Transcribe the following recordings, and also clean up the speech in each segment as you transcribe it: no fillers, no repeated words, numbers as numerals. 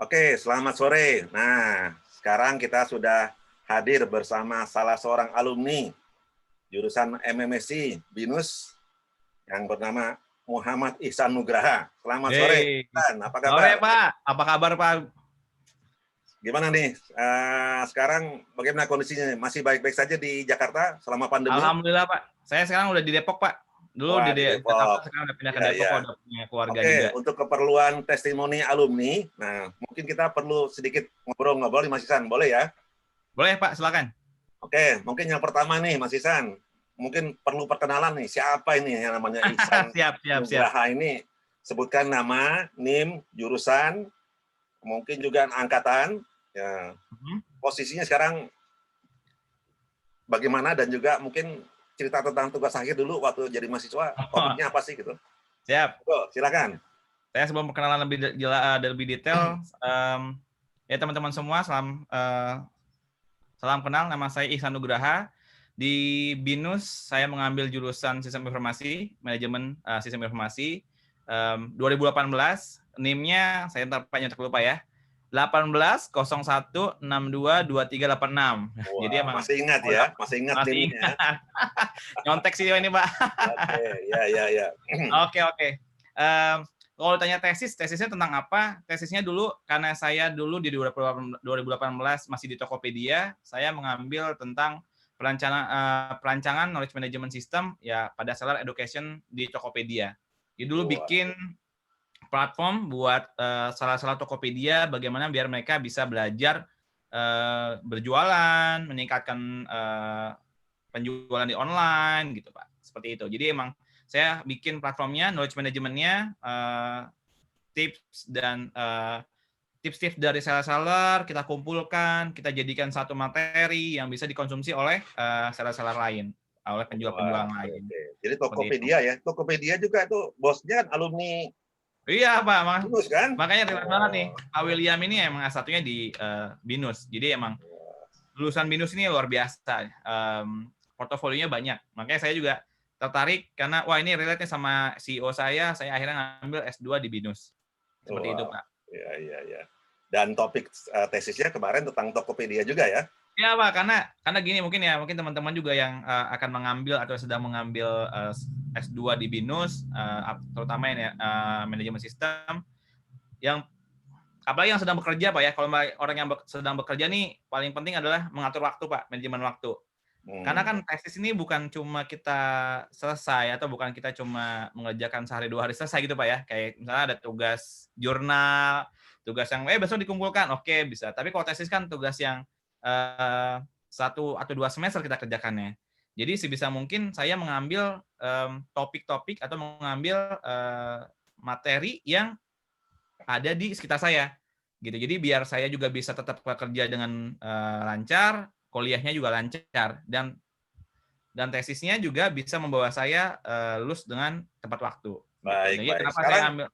Oke, selamat sore. Nah, sekarang kita sudah hadir bersama salah seorang alumni jurusan MMSI BINUS yang bernama Muhammad Ihsan Nugraha. Selamat sore, Hey, Ihsan. Apa sore kabar? Pak. Apa kabar Pak? Gimana nih? Sekarang bagaimana kondisinya? Masih baik-baik saja di Jakarta selama pandemi? Alhamdulillah Pak. Saya sekarang udah di Depok Pak. Dulu Wah, di di Jakarta, Depok. sekarang udah pindah ke Ya, Depok, ya. udah punya keluarga Oke, juga. untuk keperluan testimoni alumni, nah mungkin kita perlu sedikit ngobrol-ngobrol nih Mas Ihsan, boleh ya? Boleh Pak, silakan. Oke, mungkin yang pertama nih, Mas Ihsan. Mungkin perlu perkenalan nih, siapa ini yang namanya Ihsan Siap. Nugraha ini? Sebutkan nama, NIM, jurusan, mungkin juga angkatan. Ya, posisinya sekarang bagaimana dan juga mungkin cerita tentang tugas akhir dulu waktu jadi mahasiswa, topiknya apa sih gitu? Siap. Silakan. Saya sebelum perkenalan lebih detail, ya teman-teman semua, salam kenal. Nama saya Ihsan Nugraha. Di BINUS saya mengambil jurusan Sistem Informasi, Manajemen Sistem Informasi. 2018, NIM-nya saya ntar Pak nyetak lupa ya. 1801622386. Jadi emang masih ingat ya, masih ingat masih NIM-nya. nyontek sih ini Pak. Oke, ya. Oke. Kalau ditanya tesisnya tentang apa? Tesisnya dulu karena saya dulu di 2018 masih di Tokopedia, saya mengambil tentang perancangan knowledge management system ya pada seller education di Tokopedia. Jadi dulu bikin platform buat salah Tokopedia bagaimana biar mereka bisa belajar berjualan, meningkatkan penjualan di online gitu Pak. Seperti itu. Jadi emang saya bikin platformnya, knowledge management-nya, tips dan tips-tips dari seller-seller kita kumpulkan, kita jadikan satu materi yang bisa dikonsumsi oleh seller-seller lain, oleh penjual-penjual lain. Jadi Tokopedia ya, Tokopedia juga itu bosnya kan alumni. Iya Pak, BINUS kan? makanya relate banget nih. Pak William ini emang satunya di BINUS, jadi emang lulusan BINUS ini luar biasa. Portofolionya banyak, makanya saya juga tertarik karena wah ini relate sama CEO saya akhirnya ngambil S2 di BINUS. Seperti itu, Pak. Iya. Dan topik tesisnya kemarin tentang Tokopedia juga ya? Iya, Pak, karena gini mungkin teman-teman juga yang akan mengambil atau sedang mengambil S2 di BINUS, terutama ini manajemen sistem, yang apalagi yang sedang bekerja, Pak ya. Kalau orang yang sedang bekerja nih paling penting adalah mengatur waktu, Pak, manajemen waktu. Karena kan tesis ini bukan cuma kita selesai atau bukan kita cuma mengerjakan sehari 2 hari selesai gitu Pak ya. Kayak misalnya ada tugas jurnal, tugas yang besok dikumpulkan, oke bisa. Tapi kalau tesis kan tugas yang 1 atau 2 semester kita kerjakannya. Jadi sebisa mungkin saya mengambil topik-topik atau mengambil materi yang ada di sekitar saya. Gitu. Jadi biar saya juga bisa tetap bekerja dengan lancar, kuliahnya juga lancar dan tesisnya juga bisa membawa saya lulus dengan tepat waktu. Baik. Jadi kenapa saya ambil?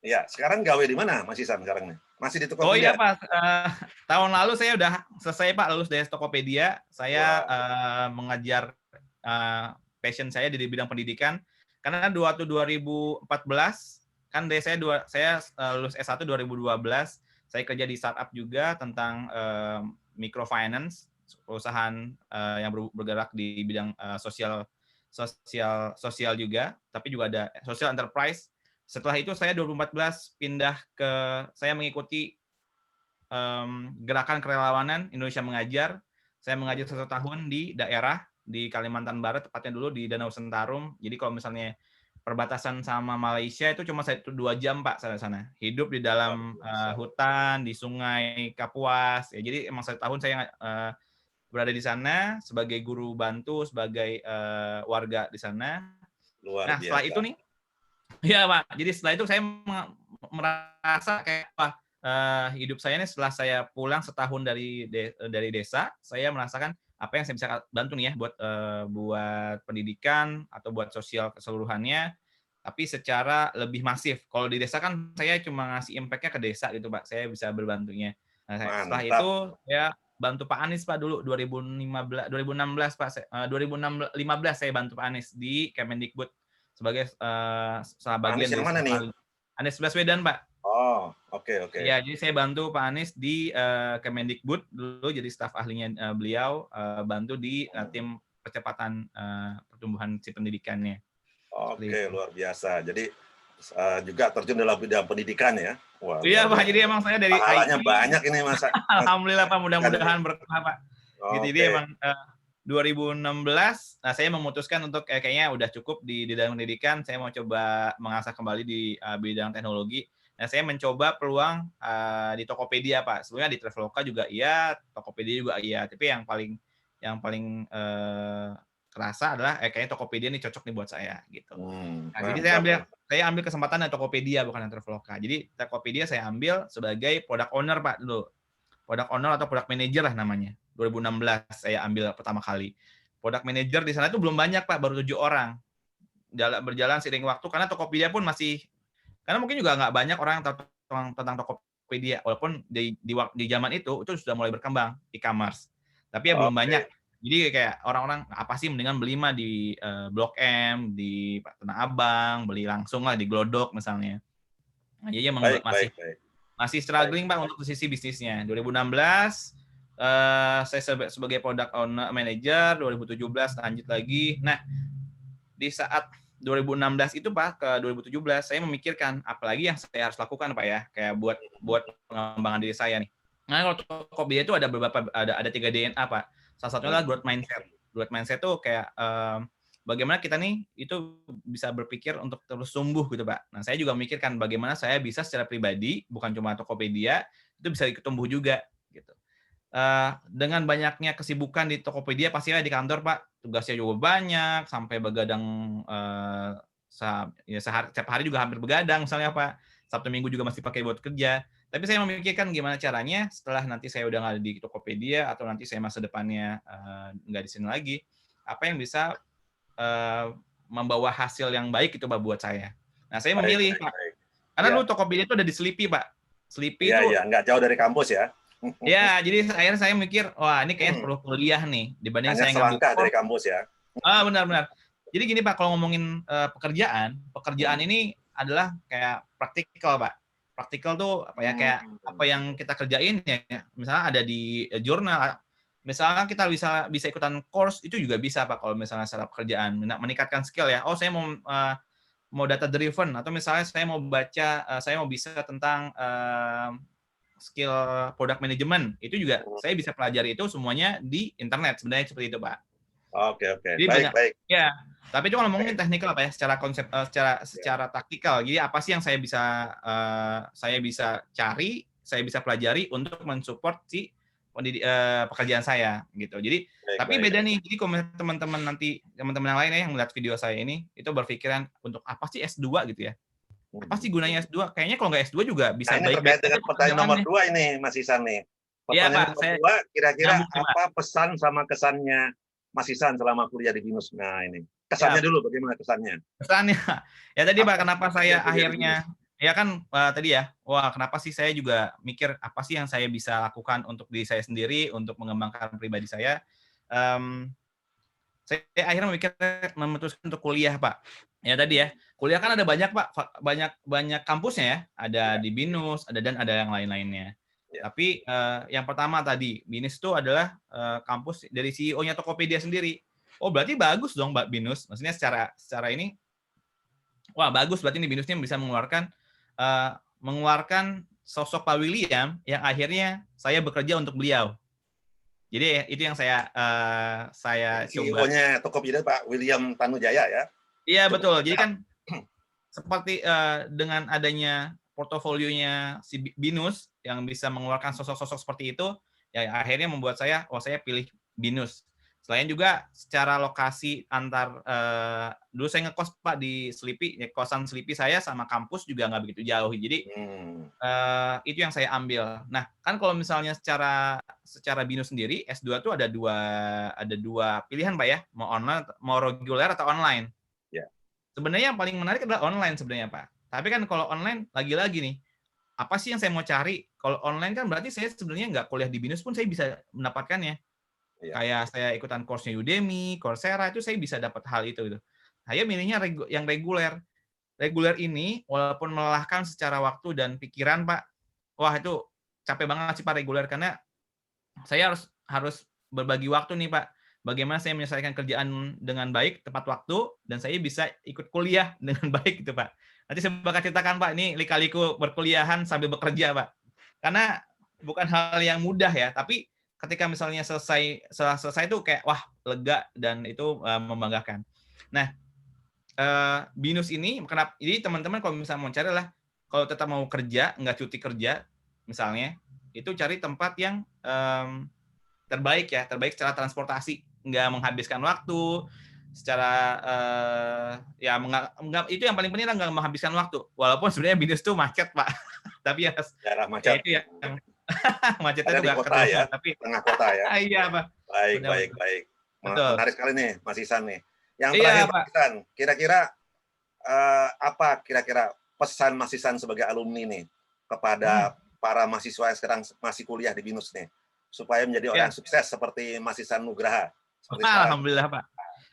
Ya, sekarang gawe di mana Mas Ihsan sekarang nih? Masih di Tokopedia? Oh iya Pak, tahun lalu saya udah selesai Pak lulus dari Tokopedia. Saya mengajar passion saya di bidang pendidikan. Karena waktu 2014 kan saya lulus S1 2012. Saya kerja di startup juga tentang microfinance, perusahaan yang bergerak di bidang sosial juga, tapi juga ada social enterprise. Setelah itu saya 2014 pindah saya mengikuti gerakan kerelawanan Indonesia Mengajar. Saya mengajar 1 tahun di daerah di Kalimantan Barat, tepatnya dulu di Danau Sentarum. Jadi kalau misalnya perbatasan sama Malaysia itu cuma 1-2 jam Pak sana. Hidup di dalam hutan, di sungai Kapuas. Ya, jadi emang 1 tahun saya berada di sana sebagai guru bantu, sebagai warga di sana. Nah, setelah itu nih, ya Pak, jadi setelah itu saya merasa kayak hidup saya ini setelah saya pulang setahun dari desa, saya merasakan apa yang saya bisa bantu nih ya buat pendidikan atau buat sosial keseluruhannya, tapi secara lebih masif. Kalau di desa kan saya cuma ngasih impact-nya ke desa gitu Pak, saya bisa berbantunya. Nah, setelah itu ya bantu Pak Anies Pak dulu 2016 Pak, 2015 saya bantu Pak Anies di Kemendikbud sebagai salah bagian dari Anies Baswedan Pak. oke. Ya, jadi saya bantu Pak Anies di Kemendikbud dulu jadi staf ahlinya beliau, bantu di tim percepatan pertumbuhan si pendidikannya. Seperti Oke, itu. luar biasa. Jadi juga terjun dalam bidang pendidikan ya. Wah, Iya luar Pak, biasa. jadi emang saya dari Pahalanya IT, banyak ini Mas alhamdulillah Pak, kan ini. mudah-mudahan berkah Pak. Gitu, jadi Oke. emang 2016, saya memutuskan untuk kayaknya udah cukup di bidang pendidikan, saya mau coba mengasah kembali di bidang teknologi. Nah, saya mencoba peluang di Tokopedia Pak. Sebenarnya di Traveloka juga iya, Tokopedia juga iya. Tapi yang paling kerasa adalah kayaknya Tokopedia ini cocok nih buat saya gitu. Nah, jadi Mantap, mantap. saya ambil kesempatan dari Tokopedia bukan dari Traveloka. Jadi Tokopedia saya ambil sebagai product owner Pak dulu. Product owner atau product manager lah namanya. 2016 saya ambil pertama kali. Product manager di sana itu belum banyak Pak, baru 7 orang. Berjalan seiring waktu karena Tokopedia pun masih, karena mungkin juga nggak banyak orang yang tahu tentang Tokopedia, walaupun di zaman itu sudah mulai berkembang e-commerce. Tapi ya belum banyak. Oke. Jadi kayak orang-orang apa sih mendingan beli mah di Blok M, di Tanah Abang, beli langsung lah di Glodok misalnya. Nah, jadi emang Baik, masih baik, baik. masih struggling Pak untuk sisi bisnisnya. 2016 saya sebagai product owner manager, 2017 lanjut lagi. Nah, di saat 2016 itu Pak ke 2017 saya memikirkan apalagi yang saya harus lakukan Pak ya, kayak buat pengembangan diri saya nih. Nah, kalau Tokopedia itu ada 3 DNA Pak. Salah satunya adalah growth mindset. Growth mindset itu kayak bagaimana kita nih itu bisa berpikir untuk terus tumbuh gitu Pak. Nah, saya juga memikirkan bagaimana saya bisa secara pribadi, bukan cuma Tokopedia, itu bisa tumbuh juga gitu. Dengan banyaknya kesibukan di Tokopedia pastinya di kantor Pak, tugasnya juga banyak, sampai begadang setiap hari juga hampir begadang misalnya Pak, Sabtu Minggu juga masih pakai buat kerja. Tapi saya memikirkan gimana caranya setelah nanti saya udah nggak ada di Tokopedia atau nanti saya masa depannya nggak di sini lagi, apa yang bisa membawa hasil yang baik itu Pak buat saya. Nah, saya Baik, memilih baik, Pak, baik. karena Iya. dulu Tokopedia itu ada di Sleepy Pak. Sleepy Iya, itu iya, nggak jauh dari kampus ya. ya, jadi akhirnya saya mikir, wah ini kayaknya perlu kuliah nih, dibanding Hanya saya ngambil selangkah dari course. kampus ya. Benar-benar. Jadi gini Pak, kalau ngomongin pekerjaan Hmm. ini adalah kayak praktikal Pak. Praktikal tuh apa ya, kayak apa yang kita kerjain ya, misalnya ada di jurnal, misalnya kita bisa ikutan course itu juga bisa Pak kalau misalnya secara pekerjaan, meningkatkan skill ya. Oh saya mau data driven atau misalnya saya mau saya mau bisa tentang skill product management itu juga saya bisa pelajari itu semuanya di internet sebenarnya seperti itu Pak. Oke, oke. Jadi Baik, banyak baik. ya. Tapi itu kalau ngomongin Baik. teknikal Pak ya, secara konsep Ya. secara taktikal. Jadi apa sih yang saya bisa cari, saya bisa pelajari untuk mensupport si pekerjaan saya gitu. Jadi Baik, tapi baik. beda nih. Jadi kalau teman-teman yang lain ya yang melihat video saya ini itu berpikiran untuk apa sih S2 gitu ya? Apa sih gunanya S2? Kayaknya kalau nggak S2 juga Nah, bisa ini baik-baik terkait aja dengan pertanyaan nomor jalannya. 2 ini, Mas Isan nih. Iya Pertanyaan Pak, nomor saya 2, kira-kira nyambung nih Pak. apa pesan sama kesannya Mas Isan selama kuliah di BINUS? Nah, ini. Ya, Kesannya dulu, bagaimana kesannya? pesannya. Ya tadi Pak, Apa kenapa yang saya kuliah di BINUS? akhirnya ya kan tadi ya, wah kenapa sih saya juga mikir apa sih yang saya bisa lakukan untuk diri saya sendiri, untuk mengembangkan pribadi saya. Saya akhirnya memutuskan untuk kuliah Pak. Ya tadi ya, kuliah kan ada banyak Pak, banyak kampusnya ya, ada Ya, di BINUS, dan ada yang lain-lainnya. ya. Tapi yang pertama tadi, BINUS itu adalah kampus dari CEO-nya Tokopedia sendiri. Oh berarti bagus dong Mbak BINUS. Maksudnya secara ini, wah bagus berarti ini BINUSnya bisa mengeluarkan sosok Pak William yang akhirnya saya bekerja untuk beliau. Jadi itu yang saya coba. CEO-nya Tokopedia Pak William Tanujaya ya. Iya Cukup betul. Jadi terkenal. kan seperti dengan adanya portofolionya si BINUS yang bisa mengeluarkan sosok-sosok seperti itu, ya akhirnya membuat saya, saya pilih BINUS. Selain juga secara lokasi dulu saya ngekos Pak di Sleepy, ya, kosan Sleepy saya sama kampus juga nggak begitu jauh. Jadi itu yang saya ambil. Nah, kan kalau misalnya secara BINUS sendiri S2 tuh ada dua pilihan Pak ya, mau reguler atau online. Ya. Sebenarnya yang paling menarik adalah online sebenarnya Pak. Tapi kan kalau online lagi-lagi nih, apa sih yang saya mau cari? Kalau online kan berarti saya sebenarnya nggak kuliah di BINUS pun saya bisa mendapatkannya. Iya. Kayak saya ikutan course-nya Udemy, Coursera, itu saya bisa dapat hal itu gitu. Saya milihnya yang reguler. Reguler ini walaupun melelahkan secara waktu dan pikiran Pak, wah itu capek banget sih Pak reguler, karena saya harus berbagi waktu nih Pak. Bagaimana saya menyelesaikan kerjaan dengan baik, tepat waktu, dan saya bisa ikut kuliah dengan baik gitu Pak. Nanti saya bakal ceritakan Pak, ini lika-liku berkuliahan sambil bekerja Pak. Karena bukan hal yang mudah ya, tapi ketika misalnya setelah selesai itu kayak wah lega dan itu membanggakan. Nah, BINUS ini kenapa? Jadi teman-teman kalau misalnya mau cari lah, kalau tetap mau kerja, nggak cuti kerja, misalnya, itu cari tempat yang terbaik ya, terbaik secara transportasi, nggak menghabiskan waktu, secara ya itu yang paling penting lah, nggak menghabiskan waktu. Walaupun sebenarnya BINUS itu macet Pak, tapi ya, daerah ya macet. itu yang macetnya Ada itu di nggak kota ketemu, ya, tapi tengah kota ya. iya Pak. Baik, Benar, baik, baik. betul. Menarik sekali nih, Mas Ihsan nih. Yang Iya terakhir, Pak. Mas Ihsan, kira-kira apa kira-kira pesan Mas Ihsan sebagai alumni nih kepada para mahasiswa yang sekarang masih kuliah di BINUS nih, supaya menjadi orang Ya. sukses seperti Mas Ihsan Nugraha seperti sekarang. Alhamdulillah Pak.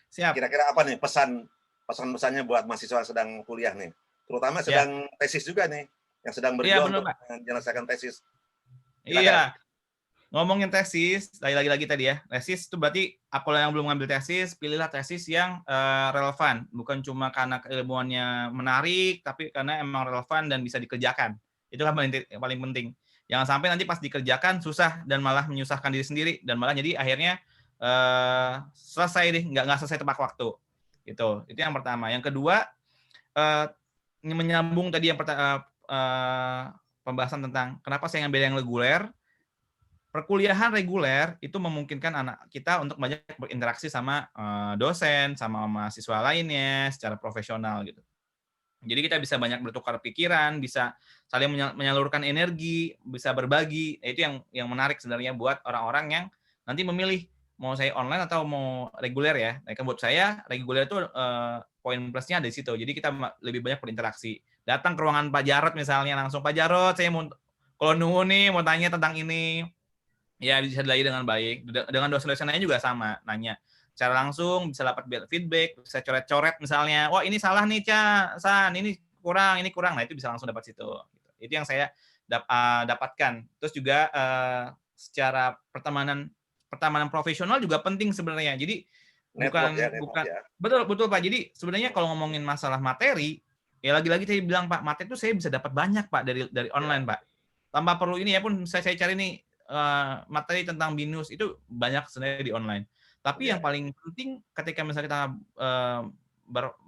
Siap. Kira-kira apa nih pesan-pesannya buat mahasiswa yang sedang kuliah nih, terutama sedang tesis juga nih, yang sedang berjuang untuk menyelesaikan tesis. Iya. Ngomongin tesis, lagi-lagi tadi ya, tesis itu berarti kalau yang belum ngambil tesis, pilihlah tesis yang relevan, bukan cuma karena keilmuannya menarik, tapi karena emang relevan dan bisa dikerjakan. Itu kan paling penting. Jangan sampai nanti pas dikerjakan susah dan malah menyusahkan diri sendiri dan malah jadi akhirnya selesai deh, nggak selesai tepat waktu. Itu yang pertama. Yang kedua, menyambung tadi yang pembahasan tentang kenapa saya ngambil yang reguler. Perkuliahan reguler itu memungkinkan anak kita untuk banyak berinteraksi sama dosen, sama mahasiswa lainnya secara profesional gitu. Jadi kita bisa banyak bertukar pikiran, bisa saling menyalurkan energi, bisa berbagi. Itu yang menarik sebenarnya buat orang-orang yang nanti memilih mau saya online atau mau reguler ya. Nah, buat saya reguler itu poin plusnya ada di situ. Jadi kita lebih banyak berinteraksi. Datang ke ruangan Pak Jarod misalnya, langsung Pak Jarod, saya mau kalau nunggu nih mau tanya tentang ini. Ya, bisa dilayani dengan baik. Dengan dosen-dosen lainnya juga sama, nanya. Secara langsung, bisa dapat feedback, bisa coret-coret misalnya, wah ini salah nih, San, ini kurang. Nah, itu bisa langsung dapat situ. Itu yang saya dapatkan. Terus juga secara pertemanan profesional juga penting sebenarnya. Jadi, bukan betul Pak. Jadi, sebenarnya kalau ngomongin masalah materi, ya lagi-lagi saya bilang, Pak, materi itu saya bisa dapat banyak, Pak, dari online, Pak. Tanpa perlu ini ya pun saya cari nih, materi tentang BINUS itu banyak sebenarnya di online. Tapi yang paling penting ketika misalnya kita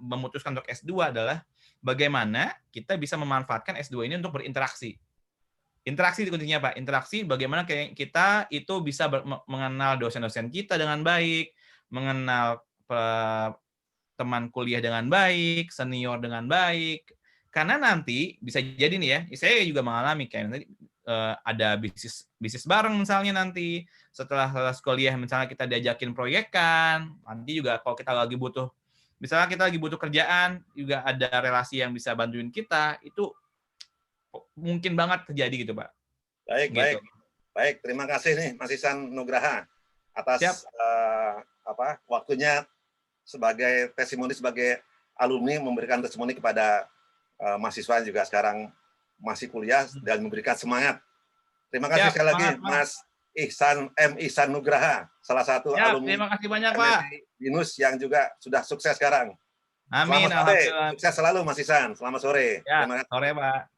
memutuskan untuk S2 adalah bagaimana kita bisa memanfaatkan S2 ini untuk berinteraksi. Interaksi itu kuncinya Pak. Interaksi bagaimana kita itu bisa mengenal dosen-dosen kita dengan baik, mengenal teman kuliah dengan baik, senior dengan baik. Karena nanti bisa jadi nih ya, saya juga mengalami kayak nanti ada bisnis bareng misalnya nanti setelah kuliah misalnya kita diajakin proyekan, nanti juga kalau kita lagi butuh misalnya kita lagi butuh kerjaan juga ada relasi yang bisa bantuin kita, itu mungkin banget terjadi gitu Pak. Baik, terima kasih nih Mas Ihsan Nugraha atas waktunya sebagai testimoni, sebagai alumni memberikan testimoni kepada mahasiswa juga sekarang masih kuliah dan memberikan semangat. Terima kasih sekali lagi Mas Ihsan Nugraha, salah satu alumni terima kasih banyak Pak. BINUS yang juga sudah sukses sekarang. Amin. Selamat sore, sukses selalu Mas Ihsan. Selamat sore. Ya, sore Pak.